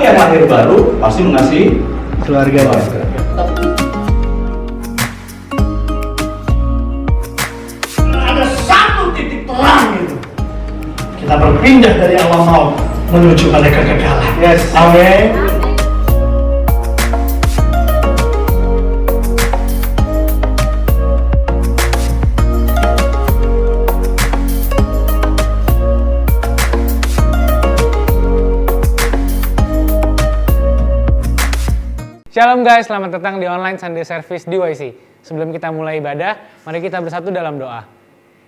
Tapi yang lahir baru pasti mengasihi keluarga. Ada satu titik terang itu. Kita berpindah dari alam maut menuju pada kekekalan. Yes. Amin. Shalom guys, selamat datang di online Sunday Service di YC. Sebelum kita mulai ibadah, mari kita bersatu dalam doa.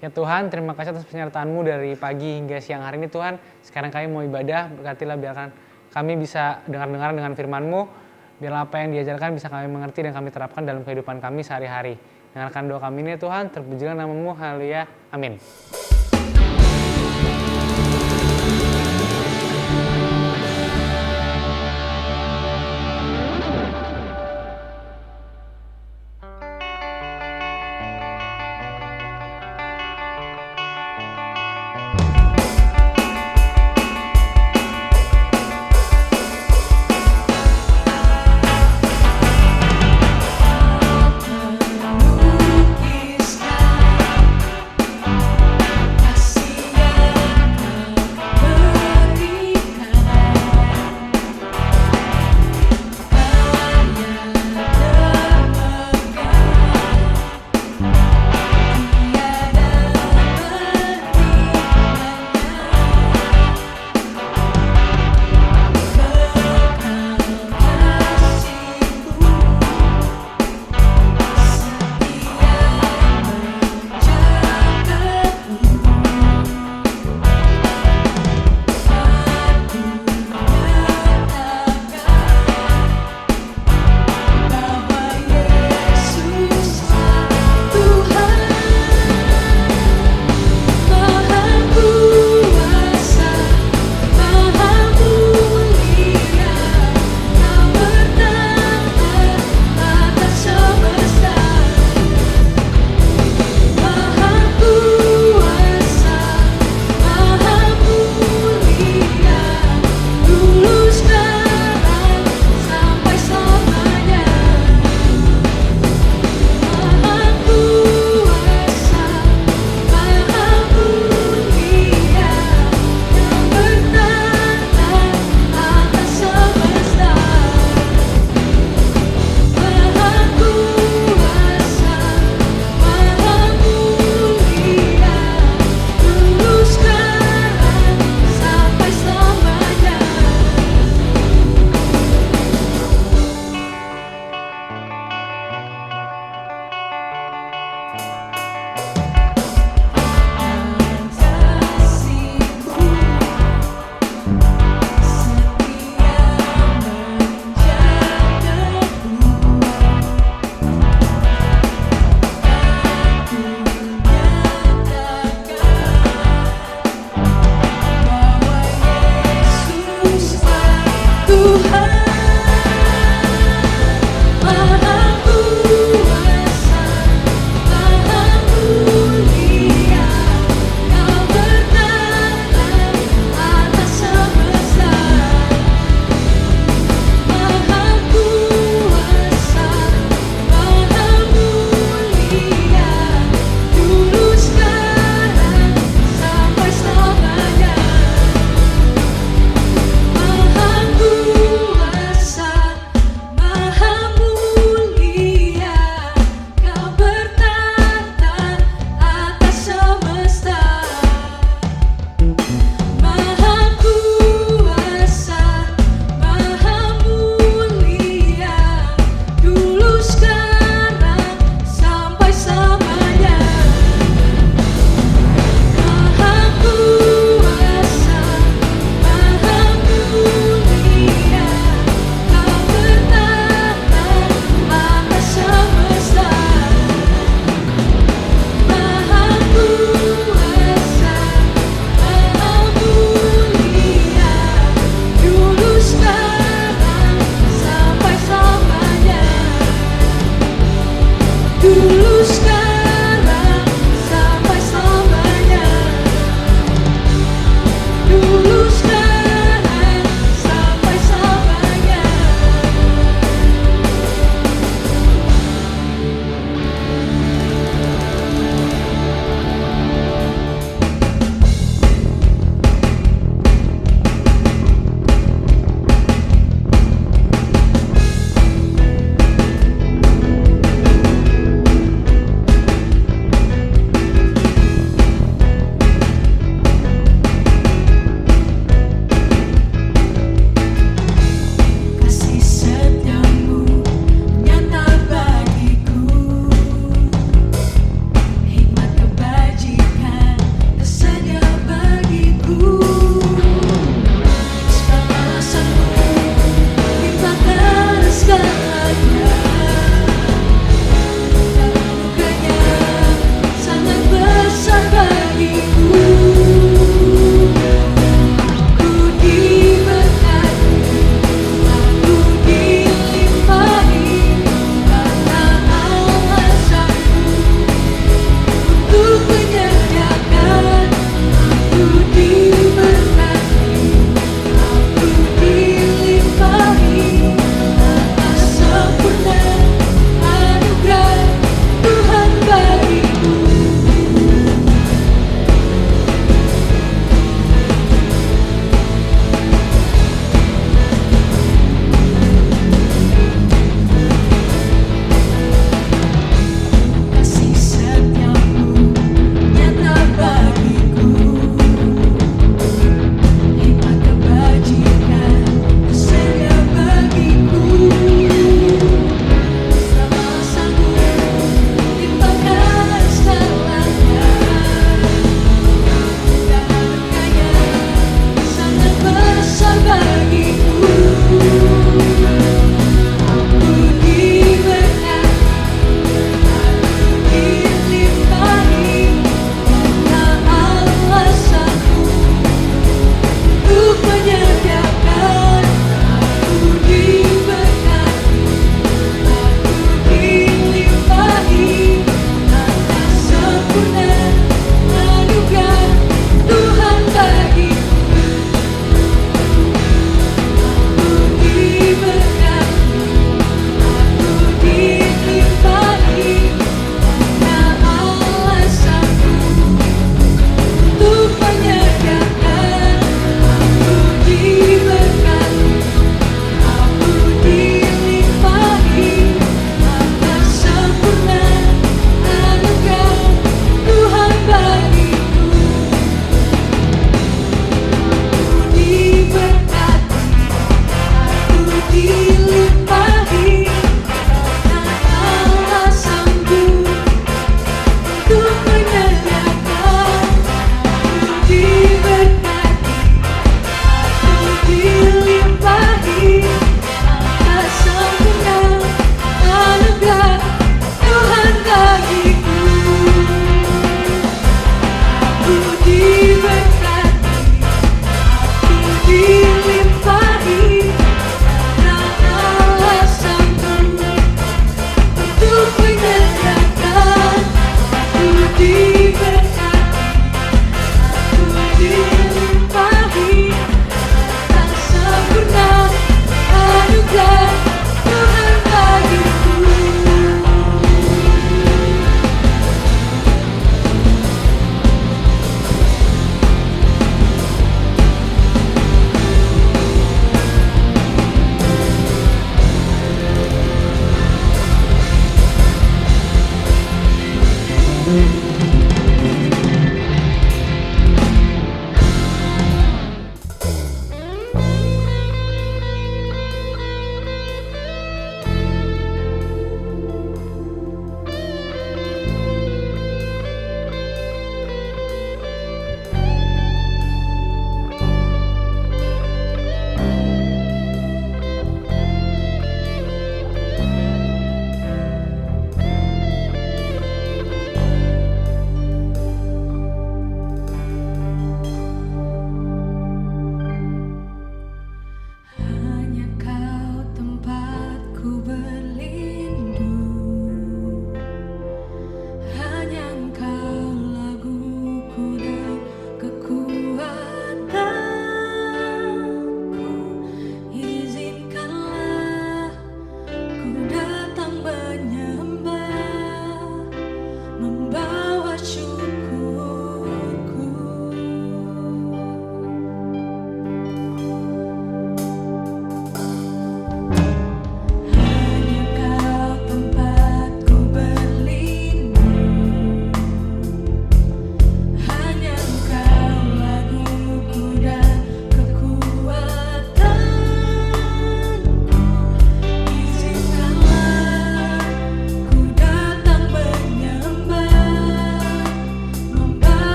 Ya Tuhan, terima kasih atas penyertaan-Mu dari pagi hingga siang hari ini Tuhan. Sekarang kami mau ibadah, berkatilah biarkan kami bisa dengar-dengar dengan firman-Mu. Biarlah apa yang diajarkan bisa kami mengerti dan kami terapkan dalam kehidupan kami sehari-hari. Dengarkan doa kami ini Tuhan, terpujilah nama-Mu, haleluya, amin.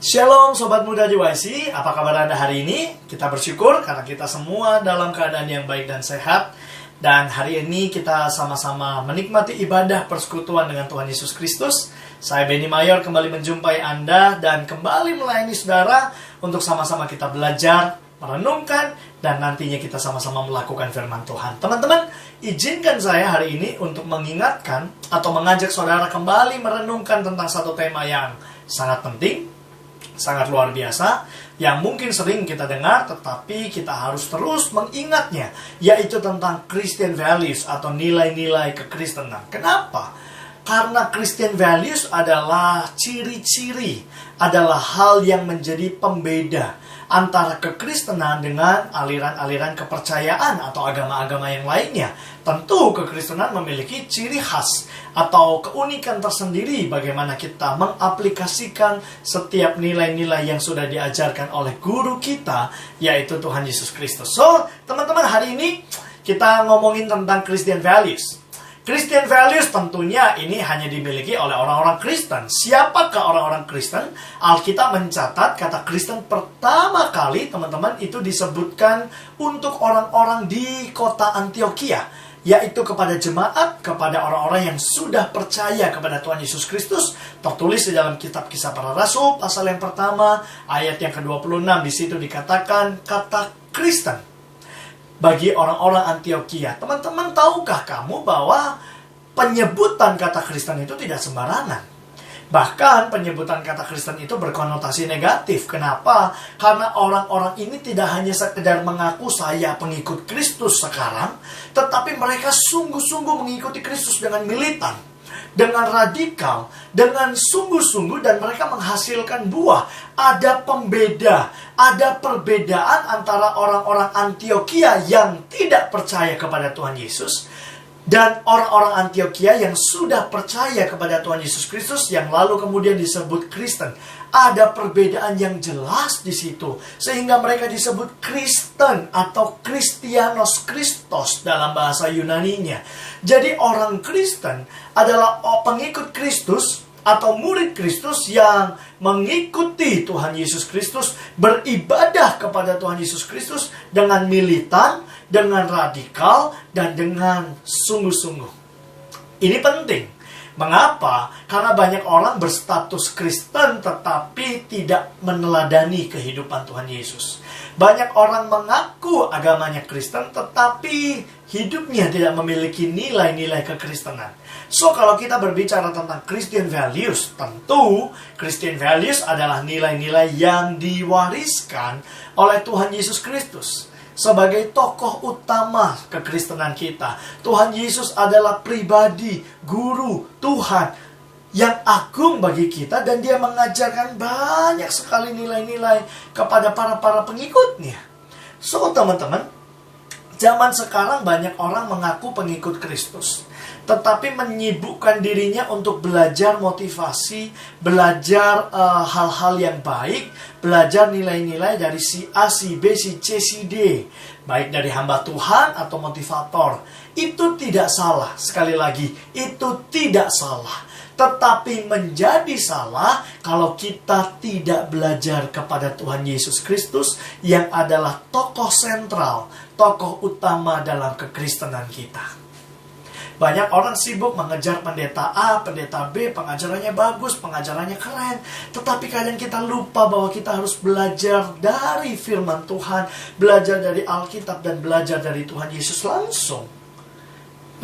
Shalom Sobat Muda di YC, apa kabar Anda hari ini? Kita bersyukur karena kita semua dalam keadaan yang baik dan sehat. Dan hari ini kita sama-sama menikmati ibadah persekutuan dengan Tuhan Yesus Kristus. Saya Benny Mayor kembali menjumpai Anda dan kembali melayani saudara untuk sama-sama kita belajar, merenungkan, dan nantinya kita sama-sama melakukan firman Tuhan. Teman-teman, izinkan saya hari ini untuk mengingatkan atau mengajak saudara kembali merenungkan tentang satu tema yang sangat penting, sangat luar biasa, yang mungkin sering kita dengar tetapi kita harus terus mengingatnya, yaitu tentang Christian values atau nilai-nilai kekristenan. Kenapa? Karena Christian values adalah ciri-ciri, adalah hal yang menjadi pembeda antara kekristenan dengan aliran-aliran kepercayaan atau agama-agama yang lainnya. Tentu kekristenan memiliki ciri khas atau keunikan tersendiri bagaimana kita mengaplikasikan setiap nilai-nilai yang sudah diajarkan oleh guru kita, yaitu Tuhan Yesus Kristus. So, teman-teman, hari ini kita ngomongin tentang Christian values. Christian values tentunya ini hanya dimiliki oleh orang-orang Kristen. Siapakah orang-orang Kristen? Alkitab mencatat kata Kristen pertama kali, teman-teman, itu disebutkan untuk orang-orang di kota Antioquia, yaitu kepada jemaat, kepada orang-orang yang sudah percaya kepada Tuhan Yesus Kristus. Tertulis di dalam kitab Kisah Para Rasul, pasal yang pertama, ayat yang ke-26. Di situ dikatakan kata Kristen bagi orang-orang Antioquia. Teman-teman, tahukah kamu bahwa penyebutan kata Kristen itu tidak sembarangan? Bahkan penyebutan kata Kristen itu berkonotasi negatif. Kenapa? Karena orang-orang ini tidak hanya sekedar mengaku saya pengikut Kristus sekarang, tetapi mereka sungguh-sungguh mengikuti Kristus dengan militan, dengan radikal, dengan sungguh-sungguh, dan mereka menghasilkan buah. Ada pembeda, ada perbedaan antara orang-orang Antioquia yang tidak percaya kepada Tuhan Yesus dan orang-orang Antioquia yang sudah percaya kepada Tuhan Yesus Kristus, yang lalu kemudian disebut Kristen. Ada perbedaan yang jelas di situ, sehingga mereka disebut Kristen atau Christianos Christos dalam bahasa Yunaninya. Jadi orang Kristen adalah pengikut Kristus atau murid Kristus yang mengikuti Tuhan Yesus Kristus, beribadah kepada Tuhan Yesus Kristus dengan militan, dengan radikal, dan dengan sungguh-sungguh. Ini penting. Mengapa? Karena banyak orang berstatus Kristen tetapi tidak meneladani kehidupan Tuhan Yesus. Banyak orang mengaku agamanya Kristen tetapi hidupnya tidak memiliki nilai-nilai kekristenan. So, kalau kita berbicara tentang Christian values, tentu Christian values adalah nilai-nilai yang diwariskan oleh Tuhan Yesus Kristus sebagai tokoh utama kekristenan kita. Tuhan Yesus adalah pribadi, guru, Tuhan yang agung bagi kita, dan dia mengajarkan banyak sekali nilai-nilai kepada para pengikutnya. So, teman-teman, zaman sekarang banyak orang mengaku pengikut Kristus, tetapi menyibukkan dirinya untuk belajar motivasi, belajar hal-hal yang baik, belajar nilai-nilai dari si A, si B, si C, si D, baik dari hamba Tuhan atau motivator. Itu tidak salah. Sekali lagi, itu tidak salah. Tetapi menjadi salah kalau kita tidak belajar kepada Tuhan Yesus Kristus yang adalah tokoh sentral, tokoh utama dalam kekristenan kita. Banyak orang sibuk mengejar pendeta A, pendeta B, pengajarannya bagus, pengajarannya keren. Tetapi kadang kita lupa bahwa kita harus belajar dari firman Tuhan, belajar dari Alkitab, dan belajar dari Tuhan Yesus langsung.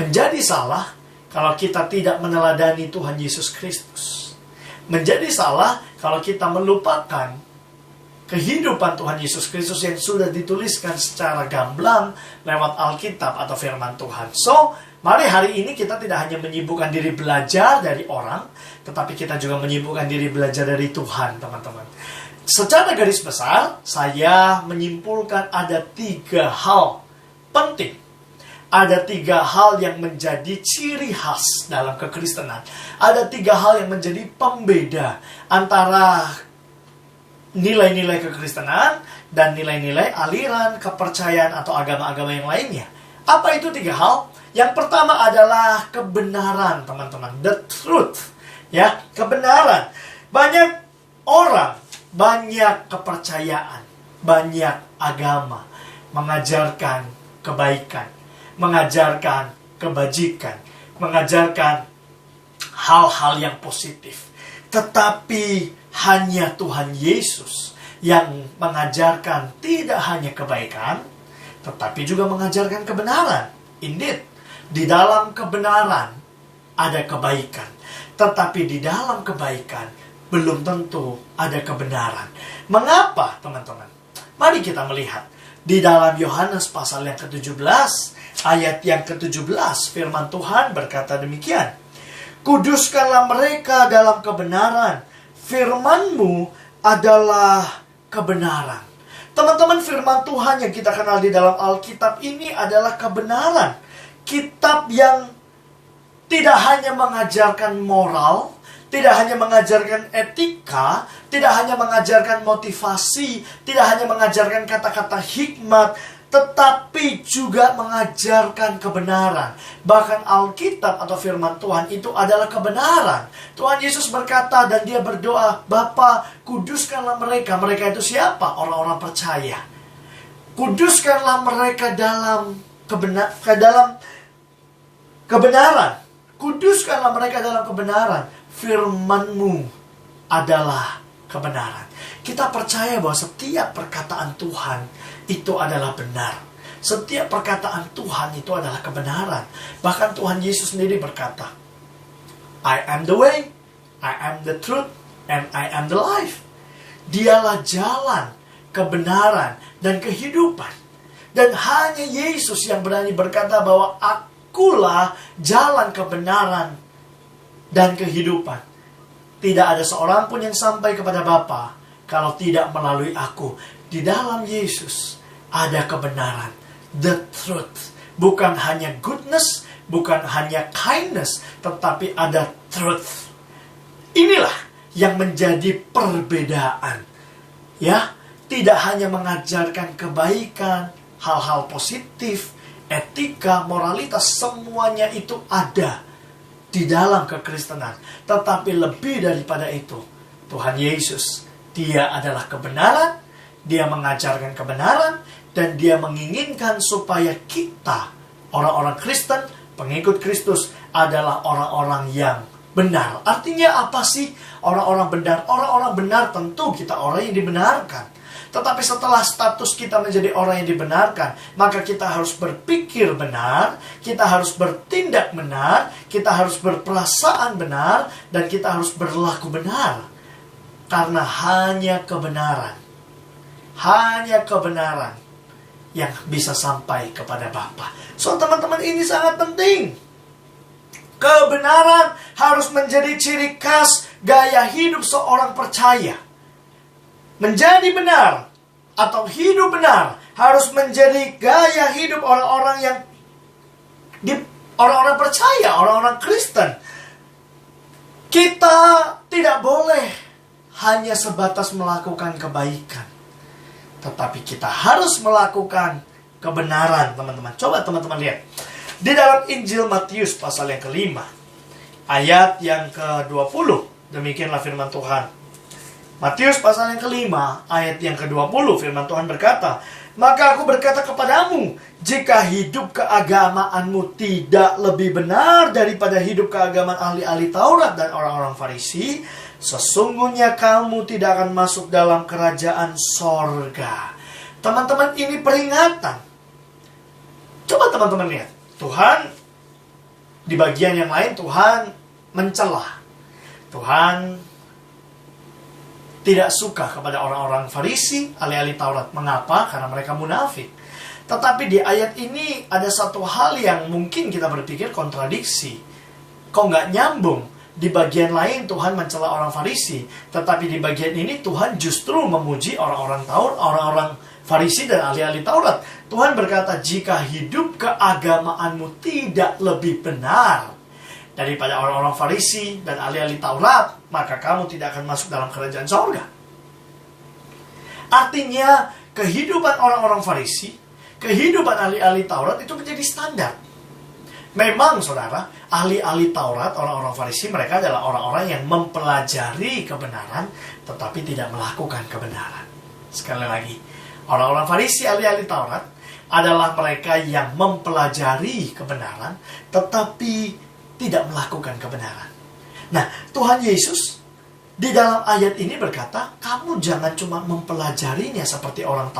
Menjadi salah kalau kita tidak meneladani Tuhan Yesus Kristus. Menjadi salah kalau kita melupakan kehidupan Tuhan Yesus Kristus yang sudah dituliskan secara gamblang lewat Alkitab atau firman Tuhan. So, mari hari ini kita tidak hanya menyibukkan diri belajar dari orang, tetapi kita juga menyibukkan diri belajar dari Tuhan, teman-teman. Secara garis besar, saya menyimpulkan ada 3 hal penting. Ada 3 hal yang menjadi ciri khas dalam kekristenan. Ada 3 hal yang menjadi pembeda antara nilai-nilai kekristenan dan nilai-nilai aliran, kepercayaan, atau agama-agama yang lainnya. Apa itu 3 hal? Yang pertama adalah kebenaran, teman-teman. The truth. Ya, kebenaran. Banyak orang banyak kepercayaan, banyak agama mengajarkan kebaikan, mengajarkan kebajikan, mengajarkan hal-hal yang positif. Tetapi hanya Tuhan Yesus yang mengajarkan tidak hanya kebaikan, tetapi juga mengajarkan kebenaran. Indeed, di dalam kebenaran ada kebaikan. Tetapi di dalam kebaikan belum tentu ada kebenaran. Mengapa, teman-teman? Mari kita melihat. Di dalam Yohanes pasal yang ke-17, ayat yang ke-17, firman Tuhan berkata demikian. Kuduskanlah mereka dalam kebenaran. Firman-Mu adalah kebenaran. Teman-teman, firman Tuhan yang kita kenal di dalam Alkitab ini adalah kebenaran. Kitab yang tidak hanya mengajarkan moral, tidak hanya mengajarkan etika, tidak hanya mengajarkan motivasi, tidak hanya mengajarkan kata-kata hikmat, tetapi juga mengajarkan kebenaran. Bahkan Alkitab atau firman Tuhan itu adalah kebenaran. Tuhan Yesus berkata dan dia berdoa, Bapa, kuduskanlah mereka. Mereka itu siapa? Orang-orang percaya. Kuduskanlah mereka dalam kebenaran. Kuduskanlah mereka dalam kebenaran. Firman-Mu adalah kebenaran. Kita percaya bahwa setiap perkataan Tuhan itu adalah benar. Setiap perkataan Tuhan itu adalah kebenaran. Bahkan Tuhan Yesus sendiri berkata, I am the way, I am the truth, and I am the life. Dialah jalan, kebenaran, dan kehidupan. Dan hanya Yesus yang berani berkata bahwa akulah jalan kebenaran dan kehidupan. Tidak ada seorang pun yang sampai kepada Bapa kalau tidak melalui aku. Di dalam Yesus ada kebenaran, the truth. Bukan hanya goodness, bukan hanya kindness, tetapi ada truth. Inilah yang menjadi perbedaan. Ya, tidak hanya mengajarkan kebaikan, hal-hal positif, etika, moralitas, semuanya itu ada di dalam kekristenan. Tetapi lebih daripada itu, Tuhan Yesus, Dia adalah kebenaran, Dia mengajarkan kebenaran, dan Dia menginginkan supaya kita, orang-orang Kristen, pengikut Kristus, adalah orang-orang yang benar. Artinya apa sih orang-orang benar? Orang-orang benar tentu kita orang yang dibenarkan. Tetapi setelah status kita menjadi orang yang dibenarkan, maka kita harus berpikir benar, kita harus bertindak benar, kita harus berperasaan benar, dan kita harus berlaku benar. Karena hanya kebenaran yang bisa sampai kepada Bapa. So, teman-teman, ini sangat penting. Kebenaran harus menjadi ciri khas gaya hidup seorang percaya. Menjadi benar atau hidup benar harus menjadi gaya hidup orang-orang orang-orang percaya, orang-orang Kristen. Kita tidak boleh hanya sebatas melakukan kebaikan, tetapi kita harus melakukan kebenaran, teman-teman. Coba teman-teman lihat di dalam Injil Matius pasal yang ke-5 ayat yang ke-20. Demikianlah firman Tuhan. Matius pasal yang ke-5 ayat yang ke-20, firman Tuhan berkata, maka aku berkata kepadamu, jika hidup keagamaanmu tidak lebih benar daripada hidup keagamaan ahli-ahli Taurat dan orang-orang Farisi, sesungguhnya kamu tidak akan masuk dalam kerajaan sorga. Teman-teman, ini peringatan. Coba teman-teman lihat, Tuhan di bagian yang lain Tuhan mencela. Tuhan tidak suka kepada orang-orang Farisi, ahli-ahli Taurat. Mengapa? Karena mereka munafik. Tetapi di ayat ini ada satu hal yang mungkin kita berpikir kontradiksi. Kok nggak nyambung? Di bagian lain Tuhan mencela orang Farisi, tetapi di bagian ini Tuhan justru memuji orang-orang Taurat, orang-orang Farisi dan ahli-ahli Taurat. Tuhan berkata, jika hidup keagamaanmu tidak lebih benar daripada orang-orang Farisi dan ahli-ahli Taurat, maka kamu tidak akan masuk dalam kerajaan sorga. Artinya, kehidupan orang-orang Farisi, kehidupan ahli-ahli Taurat itu menjadi standar. Memang saudara, ahli-ahli Taurat, orang-orang Farisi, mereka adalah orang-orang yang mempelajari kebenaran, tetapi tidak melakukan kebenaran. Sekali lagi, orang-orang Farisi, ahli-ahli Taurat, adalah mereka yang mempelajari kebenaran, tetapi tidak melakukan kebenaran. Nah, Tuhan Yesus di dalam ayat ini berkata, kamu jangan cuma mempelajarinya seperti orang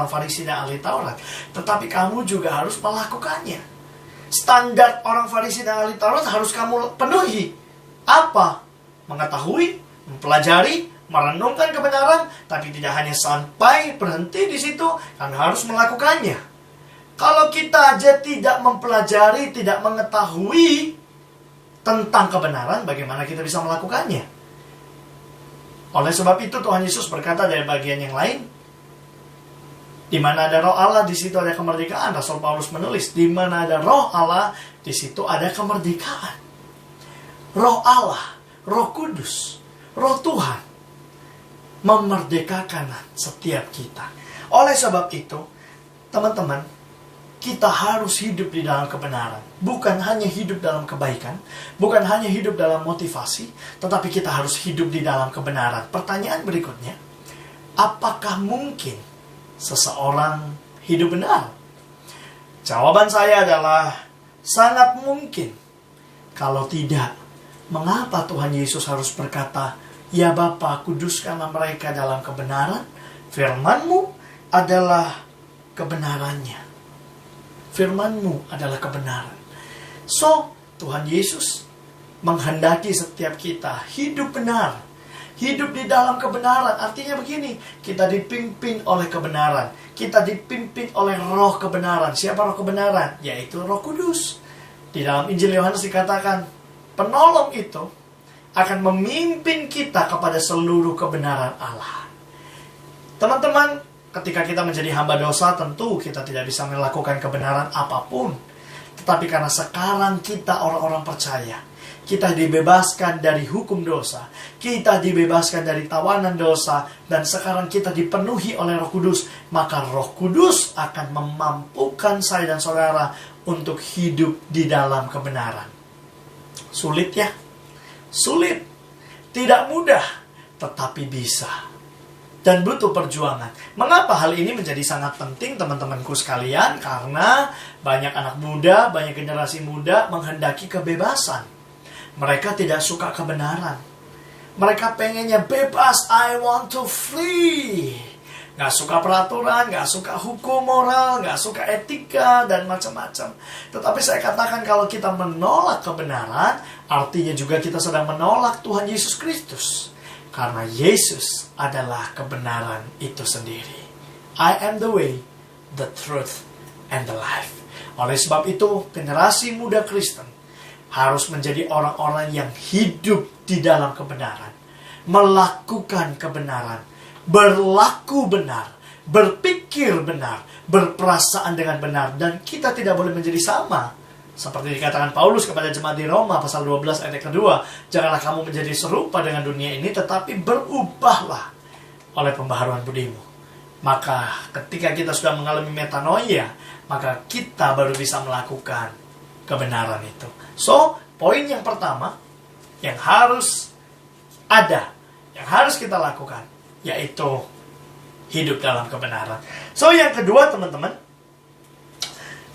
Farisi dan ahli Taurat, tetapi kamu juga harus melakukannya. Standar orang Farisi dan ahli Taurat harus kamu penuhi. Apa? Mengetahui, mempelajari, merenungkan kebenaran, tapi tidak hanya sampai berhenti di situ, kami harus melakukannya. Kalau kita aja tidak mempelajari, tidak mengetahui tentang kebenaran, bagaimana kita bisa melakukannya? Oleh sebab itu Tuhan Yesus berkata dari bagian yang lain, di mana ada roh Allah, di situ ada kemerdekaan. Rasul Paulus menulis, di mana ada roh Allah, di situ ada kemerdekaan. Roh Allah, Roh Kudus, Roh Tuhan memerdekakan setiap kita. Oleh sebab itu, teman-teman, kita harus hidup di dalam kebenaran. Bukan hanya hidup dalam kebaikan, bukan hanya hidup dalam motivasi, tetapi kita harus hidup di dalam kebenaran. Pertanyaan berikutnya, apakah mungkin seseorang hidup benar? Jawaban saya adalah sangat mungkin. Kalau tidak, mengapa Tuhan Yesus harus berkata, ya Bapa, kuduskanlah mereka dalam kebenaran, firman-Mu adalah kebenarannya. Firman-Mu adalah kebenaran. So, Tuhan Yesus menghendaki setiap kita hidup benar, hidup di dalam kebenaran. Artinya begini, kita dipimpin oleh kebenaran, kita dipimpin oleh roh kebenaran. Siapa roh kebenaran? Yaitu Roh Kudus. Di dalam Injil Yohanes dikatakan, penolong itu akan memimpin kita kepada seluruh kebenaran Allah. Teman-teman, ketika kita menjadi hamba dosa, tentu kita tidak bisa melakukan kebenaran apapun. Tetapi karena sekarang kita orang-orang percaya, kita dibebaskan dari hukum dosa, kita dibebaskan dari tawanan dosa, dan sekarang kita dipenuhi oleh Roh Kudus, maka Roh Kudus akan memampukan saya dan saudara untuk hidup di dalam kebenaran. Sulit ya? Sulit. Tidak mudah, tetapi bisa. Dan butuh perjuangan. Mengapa hal ini menjadi sangat penting, teman-temanku sekalian? Karena banyak anak muda, banyak generasi muda menghendaki kebebasan. Mereka tidak suka kebenaran. Mereka pengennya bebas. I want to free. Gak suka peraturan, gak suka hukum moral, gak suka etika, dan macam-macam. Tetapi saya katakan, kalau kita menolak kebenaran, artinya juga kita sedang menolak Tuhan Yesus Kristus. Karena Yesus adalah kebenaran itu sendiri. I am the way, the truth, and the life. Oleh sebab itu, generasi muda Kristen harus menjadi orang-orang yang hidup di dalam kebenaran, melakukan kebenaran, berlaku benar, berpikir benar, berperasaan dengan benar. Dan kita tidak boleh menjadi sama seperti dikatakan Paulus kepada jemaat di Roma pasal 12 ayat kedua, janganlah kamu menjadi serupa dengan dunia ini, tetapi berubahlah oleh pembaharuan budimu. Maka ketika kita sudah mengalami metanoia, maka kita baru bisa melakukan kebenaran itu. So, poin yang pertama yang harus ada, yang harus kita lakukan, yaitu hidup dalam kebenaran. So, yang kedua teman-teman,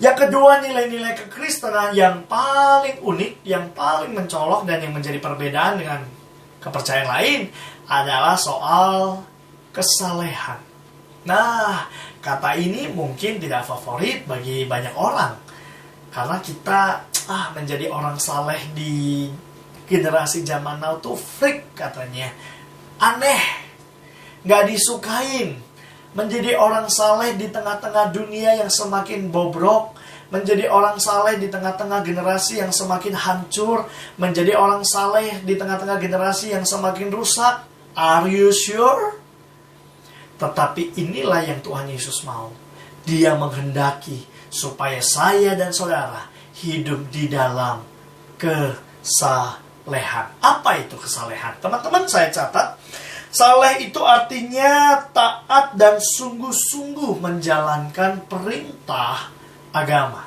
yang kedua, nilai-nilai kekristenan yang paling unik, yang paling mencolok, dan yang menjadi perbedaan dengan kepercayaan lain adalah soal kesalehan. Nah, kata ini mungkin tidak favorit bagi banyak orang. Karena kita menjadi orang saleh di generasi zaman now tuh freak katanya. Aneh, gak disukain. Menjadi orang saleh di tengah-tengah dunia yang semakin bobrok, menjadi orang saleh di tengah-tengah generasi yang semakin hancur, menjadi orang saleh di tengah-tengah generasi yang semakin rusak. Are you sure? Tetapi inilah yang Tuhan Yesus mau. Dia menghendaki supaya saya dan saudara hidup di dalam kesalehan. Apa itu kesalehan? Teman-teman, saya catat, saleh itu artinya taat dan sungguh-sungguh menjalankan perintah agama.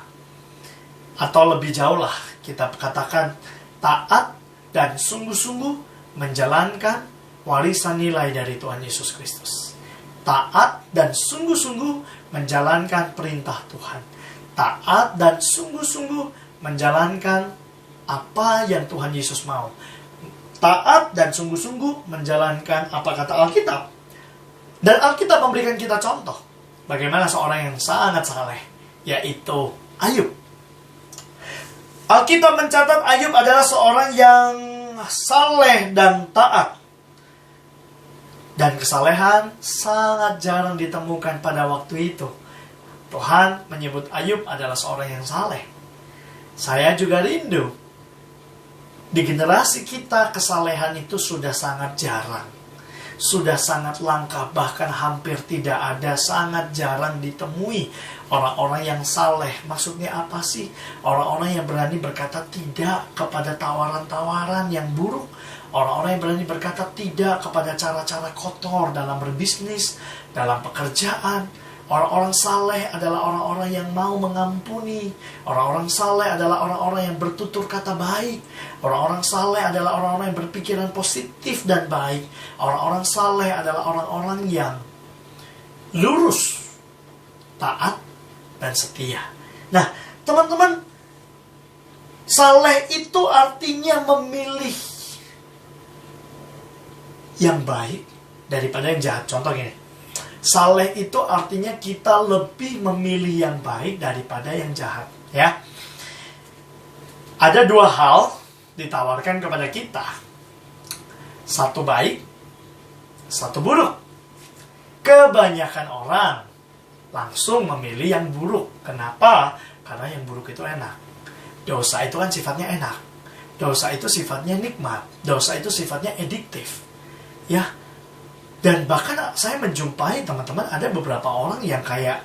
Atau lebih jauh lah, kita katakan taat dan sungguh-sungguh menjalankan warisan nilai dari Tuhan Yesus Kristus. Taat dan sungguh-sungguh menjalankan perintah Tuhan. Taat dan sungguh-sungguh menjalankan apa yang Tuhan Yesus mau. Taat dan sungguh-sungguh menjalankan apa kata Alkitab. Dan Alkitab memberikan kita contoh bagaimana seorang yang sangat saleh, yaitu Ayub. Alkitab mencatat Ayub adalah seorang yang saleh dan taat. Dan kesalehan sangat jarang ditemukan pada waktu itu. Tuhan menyebut Ayub adalah seorang yang saleh. Saya juga rindu. Di generasi kita, kesalehan itu sudah sangat jarang. Sudah sangat langka, bahkan hampir tidak ada, sangat jarang ditemui orang-orang yang saleh. Maksudnya apa sih? Orang-orang yang berani berkata tidak kepada tawaran-tawaran yang buruk. Orang-orang yang berani berkata tidak kepada cara-cara kotor dalam berbisnis, dalam pekerjaan. Orang-orang saleh adalah orang-orang yang mau mengampuni. Orang-orang saleh adalah orang-orang yang bertutur kata baik. Orang-orang saleh adalah orang-orang yang berpikiran positif dan baik. Orang-orang saleh adalah orang-orang yang lurus, taat, dan setia. Nah, teman-teman, saleh itu artinya memilih yang baik daripada yang jahat. Contoh gini, saleh itu artinya kita lebih memilih yang baik daripada yang jahat, ya. Ada dua hal ditawarkan kepada kita. Satu baik, satu buruk. Kebanyakan orang langsung memilih yang buruk. Kenapa? Karena yang buruk itu enak. Dosa itu kan sifatnya enak. Dosa itu sifatnya nikmat. Dosa itu sifatnya ediktif. Ya. Dan bahkan saya menjumpai teman-teman ada beberapa orang yang kayak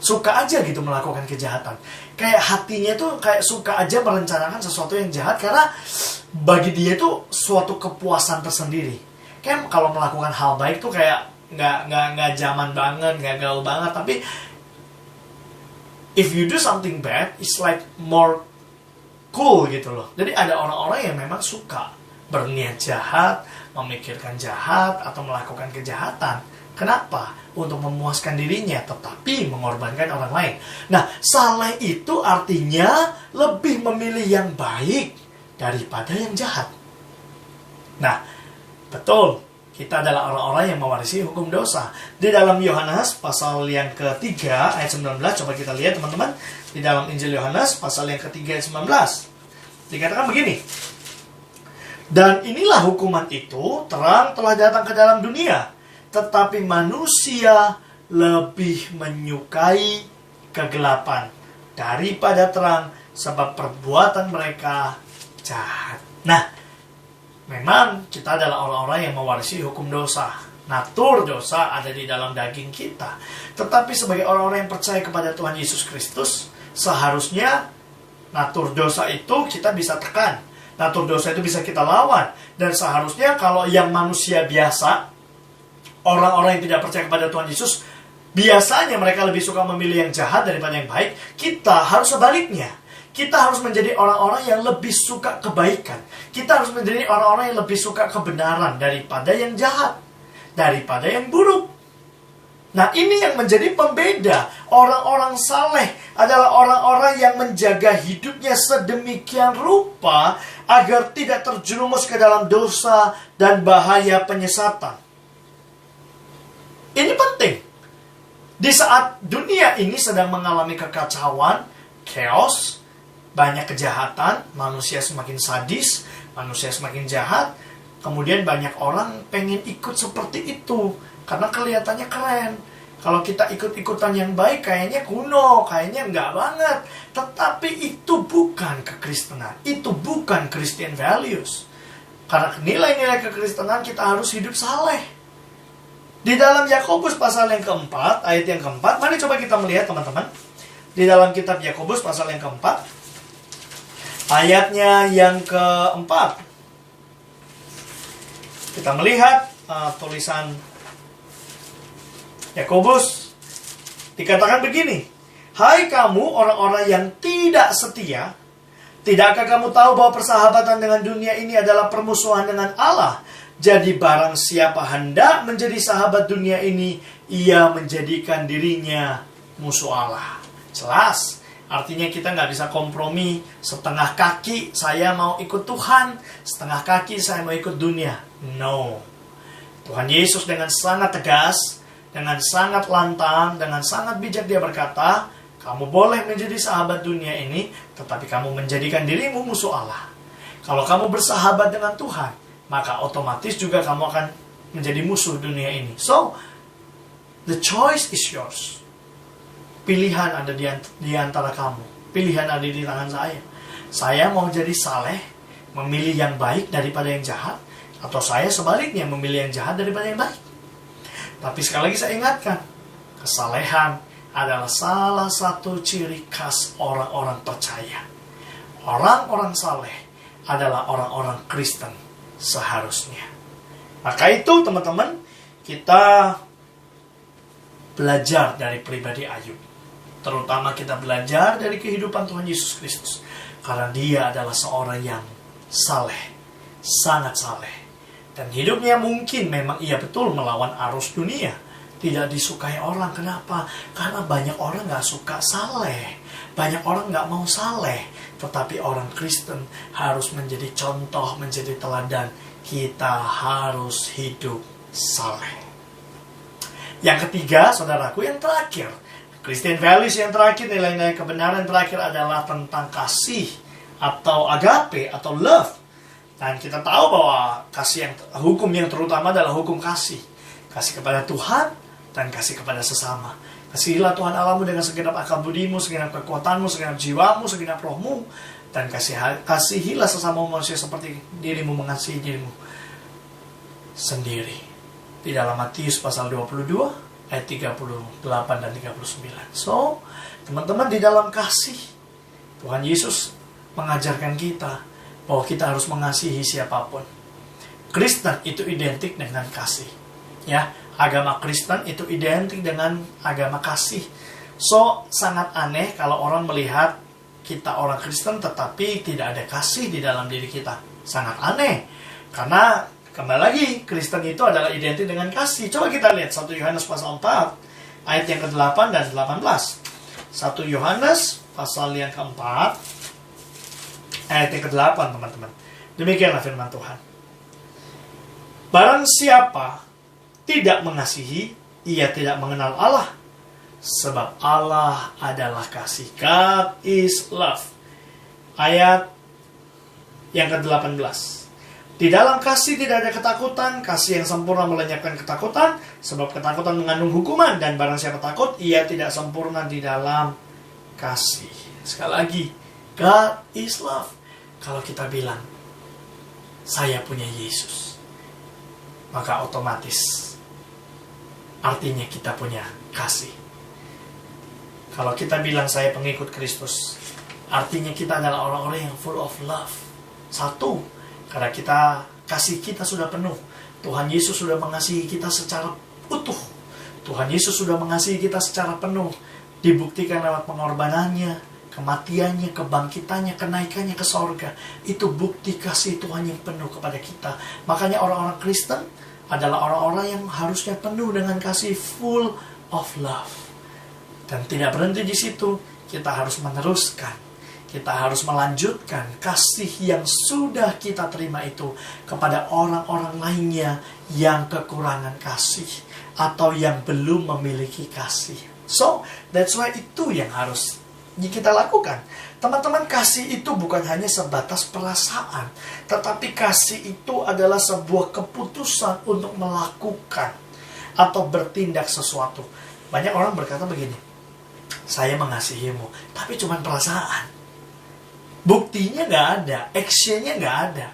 suka aja gitu melakukan kejahatan. Kayak hatinya tuh kayak suka aja merencanakan sesuatu yang jahat karena bagi dia itu suatu kepuasan tersendiri. Kayak kalau melakukan hal baik tuh kayak nggak zaman banget, nggak gaul banget. Tapi if you do something bad, it's like more cool gitu loh. Jadi ada orang-orang yang memang suka berniat jahat, memikirkan jahat, atau melakukan kejahatan. Kenapa? Untuk memuaskan dirinya, tetapi mengorbankan orang lain. Nah, saleh itu artinya lebih memilih yang baik daripada yang jahat. Nah, betul, kita adalah orang-orang yang mewarisi hukum dosa. Di dalam Yohanes pasal yang ketiga ayat 19, coba kita lihat teman-teman. Di dalam Injil Yohanes pasal yang ketiga ayat 19, dikatakan begini. Dan inilah hukuman itu, terang telah datang ke dalam dunia, tetapi manusia lebih menyukai kegelapan daripada terang, sebab perbuatan mereka jahat. Nah, memang kita adalah orang-orang yang mewarisi hukum dosa. Natur dosa ada di dalam daging kita. Tetapi sebagai orang-orang yang percaya kepada Tuhan Yesus Kristus, seharusnya natur dosa itu kita bisa tekan. Natur dosa itu bisa kita lawan. Dan seharusnya kalau yang manusia biasa, orang-orang yang tidak percaya kepada Tuhan Yesus, biasanya mereka lebih suka memilih yang jahat daripada yang baik. Kita harus sebaliknya. Kita harus menjadi orang-orang yang lebih suka kebaikan. Kita harus menjadi orang-orang yang lebih suka kebenaran daripada yang jahat, daripada yang buruk. Nah, ini yang menjadi pembeda. Orang-orang saleh adalah orang-orang yang menjaga hidupnya sedemikian rupa agar tidak terjerumus ke dalam dosa dan bahaya penyesatan. Ini penting. Di saat dunia ini sedang mengalami kekacauan, chaos, banyak kejahatan, manusia semakin sadis, manusia semakin jahat, kemudian banyak orang pengen ikut seperti itu karena kelihatannya keren. Kalau kita ikut-ikutan yang baik, kayaknya kuno, kayaknya enggak banget. Tetapi itu bukan kekristenan, itu bukan Christian values. Karena nilai-nilai kekristenan kita harus hidup saleh. Di dalam Yakobus pasal yang keempat, ayat yang keempat, mari coba kita melihat teman-teman. Di dalam kitab Yakobus pasal yang keempat, ayatnya yang keempat, kita melihat tulisan Yakobus, dikatakan begini. Hai kamu orang-orang yang tidak setia, tidakkah kamu tahu bahwa persahabatan dengan dunia ini adalah permusuhan dengan Allah? Jadi barang siapa hendak menjadi sahabat dunia ini, ia menjadikan dirinya musuh Allah. Jelas, artinya kita nggak bisa kompromi. Setengah kaki saya mau ikut Tuhan, setengah kaki saya mau ikut dunia. No. Tuhan Yesus dengan sangat tegas, dengan sangat lantang, dengan sangat bijak dia berkata, kamu boleh menjadi sahabat dunia ini, tetapi kamu menjadikan dirimu musuh Allah. Kalau kamu bersahabat dengan Tuhan, maka otomatis juga kamu akan menjadi musuh dunia ini. So, the choice is yours. Pilihan ada di antara kamu. Pilihan ada di tangan saya. Saya mau jadi saleh, memilih yang baik daripada yang jahat, atau saya sebaliknya memilih yang jahat daripada yang baik. Tapi sekali lagi saya ingatkan, kesalehan adalah salah satu ciri khas orang-orang percaya. Orang-orang saleh adalah orang-orang Kristen seharusnya. Maka itu teman-teman, kita belajar dari pribadi Ayub. Terutama kita belajar dari kehidupan Tuhan Yesus Kristus. Karena dia adalah seorang yang saleh, sangat saleh. Dan hidupnya mungkin memang ia betul melawan arus dunia. Tidak disukai orang. Kenapa? Karena banyak orang gak suka saleh. Banyak orang gak mau saleh. Tetapi orang Kristen harus menjadi contoh, menjadi teladan. Kita harus hidup saleh. Yang ketiga, saudaraku, yang terakhir. Christian values yang terakhir, nilai-nilai kebenaran terakhir adalah tentang kasih. Atau agape, atau love. Dan kita tahu bahwa hukum yang terutama adalah hukum kasih. Kasih kepada Tuhan dan kasih kepada sesama. Kasihilah Tuhan Allahmu dengan segenap akal budimu, segenap kekuatanmu, segenap jiwamu, segenap rohmu. Dan kasihilah sesama manusia seperti dirimu mengasihi dirimu sendiri. Di dalam Matius pasal 22 ayat 38 dan 39. So, teman-teman, di dalam kasih Tuhan Yesus mengajarkan kita bahwa kita harus mengasihi siapapun. Kristen itu identik dengan kasih. Ya, agama Kristen itu identik dengan agama kasih. So, sangat aneh kalau orang melihat kita orang Kristen tetapi tidak ada kasih di dalam diri kita. Sangat aneh. Karena kembali lagi, Kristen itu adalah identik dengan kasih. Coba kita lihat 1 Yohanes pasal 4 ayat yang ke-8 dan 18. 1 Yohanes pasal yang ke-4 ayat yang ke-8, teman-teman. Demikianlah firman Tuhan. Barang siapa tidak mengasihi, ia tidak mengenal Allah. Sebab Allah adalah kasih. God is love. Ayat yang ke-18. Di dalam kasih tidak ada ketakutan. Kasih yang sempurna melenyapkan ketakutan. Sebab ketakutan mengandung hukuman. Dan barang siapa takut, ia tidak sempurna di dalam kasih. Sekali lagi, God is love. Kalau kita bilang, saya punya Yesus, maka otomatis artinya kita punya kasih. Kalau kita bilang saya pengikut Kristus, artinya kita adalah orang-orang yang full of love. Satu, karena kasih kita sudah penuh. Tuhan Yesus sudah mengasihi kita secara utuh. Tuhan Yesus sudah mengasihi kita secara penuh. Dibuktikan lewat pengorbanannya, kematiannya, kebangkitannya, kenaikannya ke sorga. Itu bukti kasih Tuhan yang penuh kepada kita. Makanya orang-orang Kristen adalah orang-orang yang harusnya penuh dengan kasih, full of love. Dan tidak berhenti di situ. Kita harus meneruskan. Kita harus melanjutkan kasih yang sudah kita terima itu kepada orang-orang lainnya yang kekurangan kasih atau yang belum memiliki kasih. So, that's why itu yang harus kita lakukan. Teman-teman, kasih itu bukan hanya sebatas perasaan, tetapi kasih itu adalah sebuah keputusan untuk melakukan atau bertindak sesuatu. Banyak orang berkata begini, saya mengasihimu, tapi cuma perasaan. Buktinya gak ada, actionnya gak ada.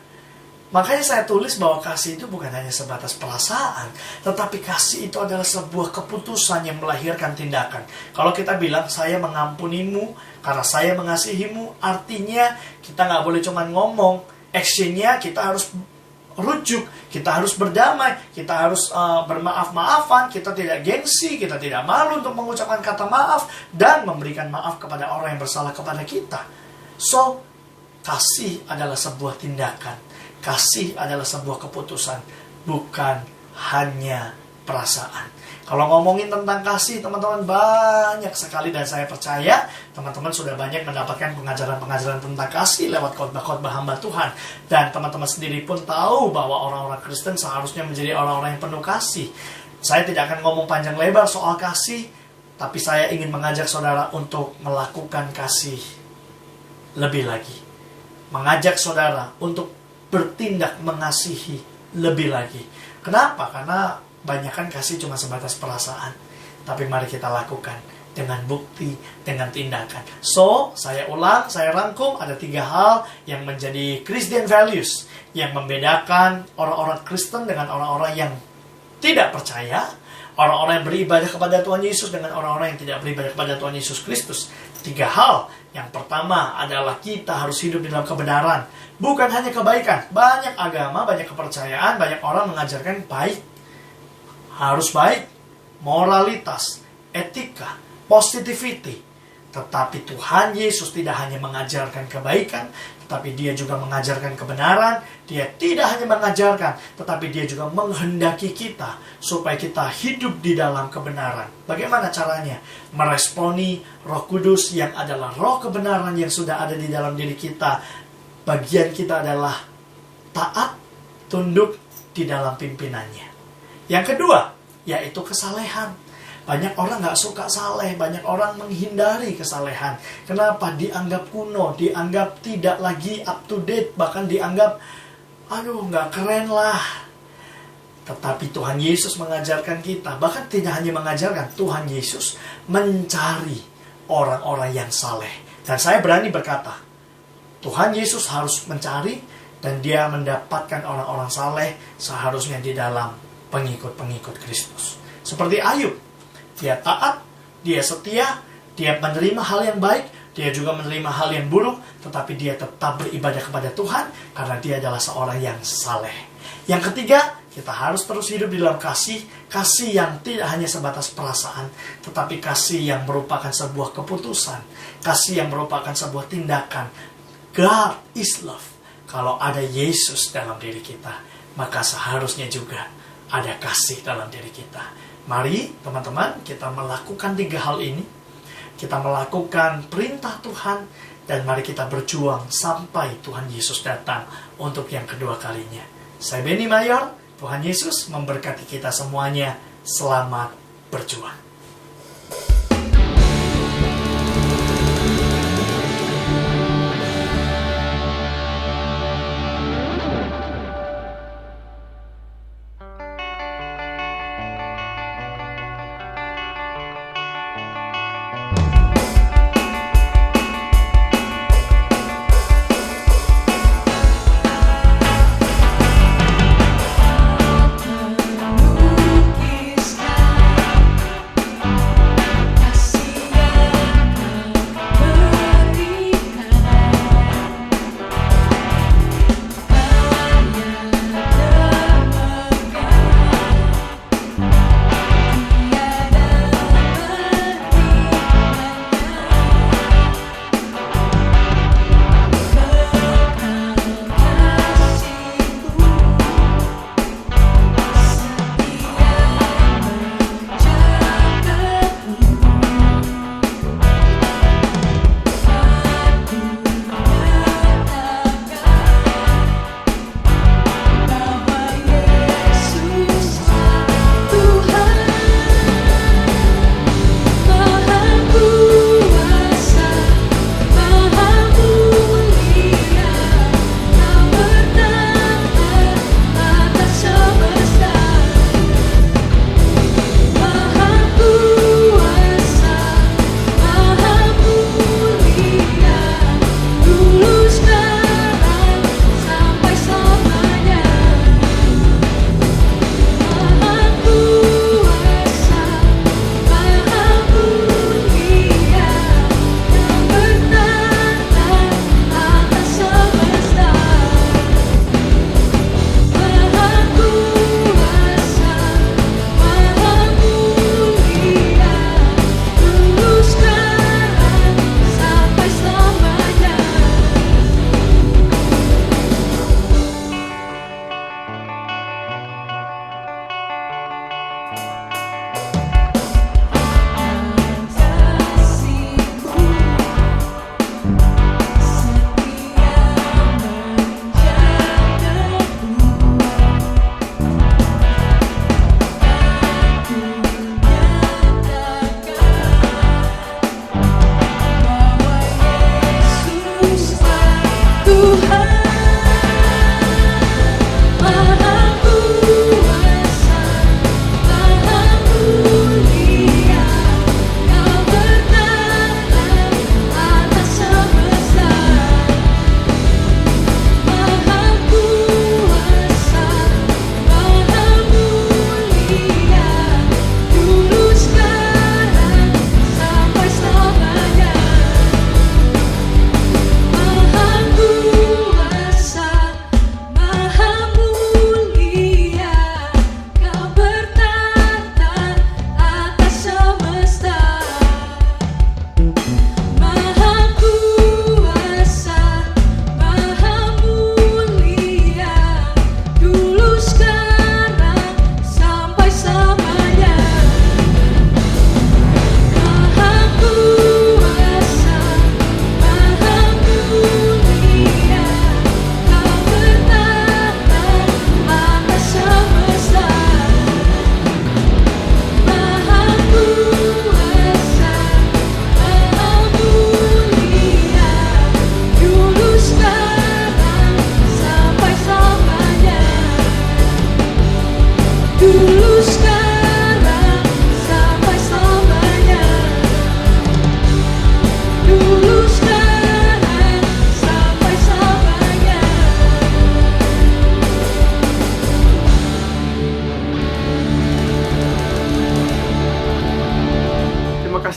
Makanya saya tulis bahwa kasih itu bukan hanya sebatas perasaan, tetapi kasih itu adalah sebuah keputusan yang melahirkan tindakan. Kalau kita bilang, saya mengampunimu karena saya mengasihimu, artinya kita gak boleh cuma ngomong. Actionnya kita harus rujuk, kita harus berdamai, kita harus bermaaf-maafan, kita tidak gengsi, kita tidak malu untuk mengucapkan kata maaf dan memberikan maaf kepada orang yang bersalah kepada kita. So, kasih adalah sebuah tindakan, kasih adalah sebuah keputusan, bukan hanya perasaan. Kalau ngomongin tentang kasih, teman-teman, banyak sekali, dan saya percaya teman-teman sudah banyak mendapatkan pengajaran-pengajaran tentang kasih lewat khotbah-khotbah hamba Tuhan. Dan teman-teman sendiri pun tahu bahwa orang-orang Kristen seharusnya menjadi orang-orang yang penuh kasih. Saya tidak akan ngomong panjang lebar soal kasih, tapi saya ingin mengajak saudara untuk melakukan kasih lebih lagi. Mengajak saudara untuk bertindak mengasihi lebih lagi. Kenapa? Karena banyakkan kasih cuma sebatas perasaan. Tapi mari kita lakukan dengan bukti, dengan tindakan. So, saya ulang, saya rangkum, ada 3 hal yang menjadi Christian values, yang membedakan orang-orang Kristen dengan orang-orang yang tidak percaya, orang-orang yang beribadah kepada Tuhan Yesus dengan orang-orang yang tidak beribadah kepada Tuhan Yesus Kristus. 3 hal. Yang pertama adalah kita harus hidup di dalam kebenaran. Bukan hanya kebaikan. Banyak agama, banyak kepercayaan, banyak orang mengajarkan baik. Harus baik, moralitas, etika, positivity. Tetapi Tuhan Yesus tidak hanya mengajarkan kebaikan, tetapi dia juga mengajarkan kebenaran. Dia tidak hanya mengajarkan, tetapi dia juga menghendaki kita supaya kita hidup di dalam kebenaran. Bagaimana caranya? Meresponi Roh Kudus yang adalah roh kebenaran yang sudah ada di dalam diri kita. Bagian kita adalah taat, tunduk di dalam pimpinannya. Yang kedua, yaitu kesalehan. Banyak orang gak suka saleh, banyak orang menghindari kesalehan. Kenapa? Dianggap kuno, dianggap tidak lagi up to date, bahkan dianggap, aduh gak keren lah. Tetapi Tuhan Yesus mengajarkan kita, bahkan tidak hanya mengajarkan, Tuhan Yesus mencari orang-orang yang saleh. Dan saya berani berkata, Tuhan Yesus harus mencari, dan dia mendapatkan orang-orang saleh seharusnya di dalam pengikut-pengikut Kristus. Seperti Ayub, dia taat, dia setia, dia menerima hal yang baik, dia juga menerima hal yang buruk, tetapi dia tetap beribadah kepada Tuhan karena dia adalah seorang yang saleh. Yang ketiga, kita harus terus hidup di dalam kasih yang tidak hanya sebatas perasaan, tetapi kasih yang merupakan sebuah keputusan, kasih yang merupakan sebuah tindakan. God is love. Kalau ada Yesus dalam diri kita, maka seharusnya juga ada kasih dalam diri kita. Mari teman-teman, kita melakukan 3 hal ini. Kita melakukan perintah Tuhan, dan mari kita berjuang sampai Tuhan Yesus datang untuk yang kedua kalinya. Saya Benny Mayor, Tuhan Yesus memberkati kita semuanya. Selamat berjuang.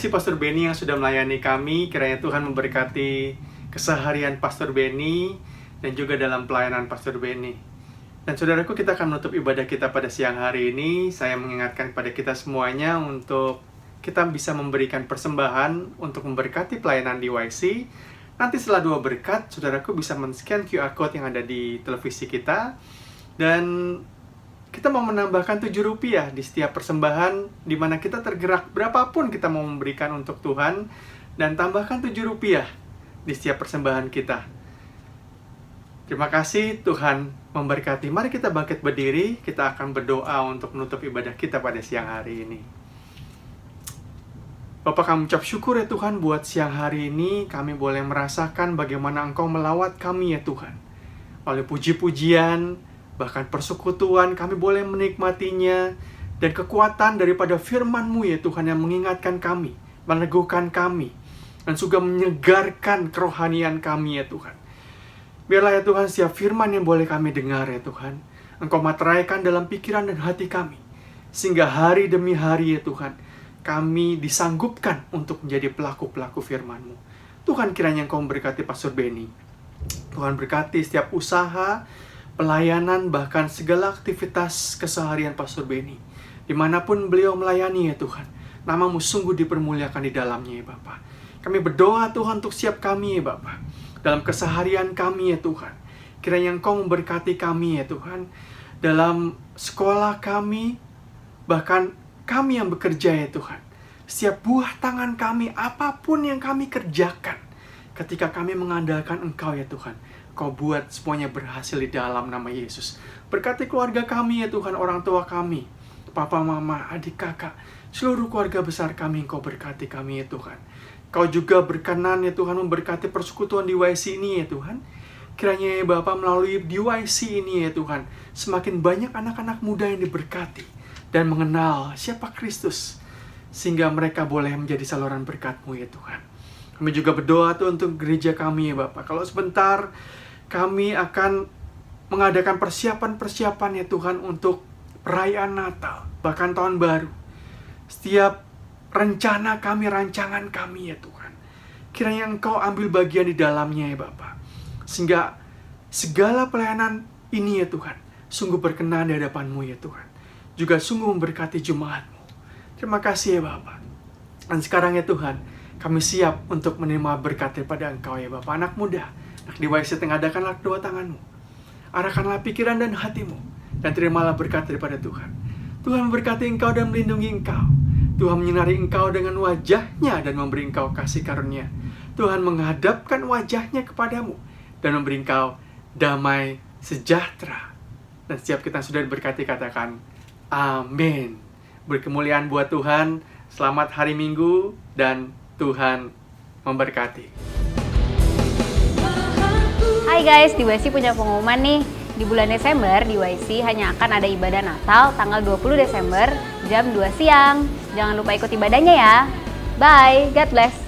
kasih Pastor Benny yang sudah melayani kami. Kiranya Tuhan memberkati keseharian Pastor Benny dan juga dalam pelayanan Pastor Benny. Dan saudaraku, kita akan menutup ibadah kita pada siang hari ini. Saya mengingatkan kepada kita semuanya untuk kita bisa memberikan persembahan untuk memberkati pelayanan di YC. Nanti setelah dua berkat, saudaraku bisa men-scan QR code yang ada di televisi kita. Dan kita mau menambahkan Rp7 di setiap persembahan, di mana kita tergerak berapapun kita mau memberikan untuk Tuhan, dan tambahkan Rp7 di setiap persembahan kita. Terima kasih, Tuhan memberkati. Mari kita bangkit berdiri, kita akan berdoa untuk menutup ibadah kita pada siang hari ini. Bapak, kami ucap syukur ya Tuhan buat siang hari ini kami boleh merasakan bagaimana Engkau melawat kami ya Tuhan. Oleh puji-pujian, bahkan persekutuan, kami boleh menikmatinya, dan kekuatan daripada firman-Mu ya Tuhan yang mengingatkan kami, meneguhkan kami, dan juga menyegarkan kerohanian kami ya Tuhan. Biarlah ya Tuhan setiap firman yang boleh kami dengar ya Tuhan, Engkau materaikan dalam pikiran dan hati kami, sehingga hari demi hari ya Tuhan, kami disanggupkan untuk menjadi pelaku-pelaku firman-Mu. Tuhan, kiranya Engkau memberkati Pastor Benny. Tuhan berkati setiap usaha, pelayanan, bahkan segala aktivitas keseharian Pastor Benny. Dimanapun beliau melayani ya Tuhan, nama-Mu sungguh dipermuliakan di dalamnya ya Bapa. Kami berdoa Tuhan untuk siap kami ya Bapa, dalam keseharian kami ya Tuhan. Kiranya Engkau memberkati kami ya Tuhan, dalam sekolah kami, bahkan kami yang bekerja ya Tuhan. Setiap buah tangan kami, apapun yang kami kerjakan, ketika kami mengandalkan Engkau ya Tuhan, Kau buat semuanya berhasil di dalam nama Yesus. Berkati keluarga kami ya Tuhan, orang tua kami, papa, mama, adik, kakak, seluruh keluarga besar kami, Kau berkati kami ya Tuhan. Kau juga berkenan ya Tuhan memberkati persekutuan di YC ini ya Tuhan. Kiranya ya Bapa, melalui di YC ini ya Tuhan, semakin banyak anak-anak muda yang diberkati dan mengenal siapa Kristus, sehingga mereka boleh menjadi saluran berkat-Mu ya Tuhan. Kami juga berdoa Tuhan untuk gereja kami ya Bapa. Kalau sebentar kami akan mengadakan persiapan-persiapan ya Tuhan untuk perayaan Natal, bahkan Tahun Baru. Setiap rencana kami, rancangan kami ya Tuhan, kiranya Engkau ambil bagian di dalamnya ya Bapa, sehingga segala pelayanan ini ya Tuhan sungguh berkenan di hadapan-Mu ya Tuhan, juga sungguh memberkati jemaat-Mu. Terima kasih ya Bapa. Dan sekarang ya Tuhan, kami siap untuk menerima berkat daripada Engkau ya Bapa. Anak muda, anak di YC, tengadahkanlah kedua tangan-Mu, arahkanlah pikiran dan hati-Mu, dan terimalah berkat daripada Tuhan. Tuhan memberkati Engkau dan melindungi Engkau. Tuhan menyinari Engkau dengan wajah-Nya dan memberi Engkau kasih karunia. Tuhan menghadapkan wajah-Nya kepadamu dan memberi Engkau damai sejahtera. Dan setiap kita sudah diberkati, katakan amin. Berkemuliaan buat Tuhan. Selamat hari Minggu dan Tuhan memberkati. Hai guys, di YC punya pengumuman nih. Di bulan Desember, di YC hanya akan ada ibadah Natal tanggal 20 Desember jam 2 siang. Jangan lupa ikut ibadahnya ya. Bye, God bless.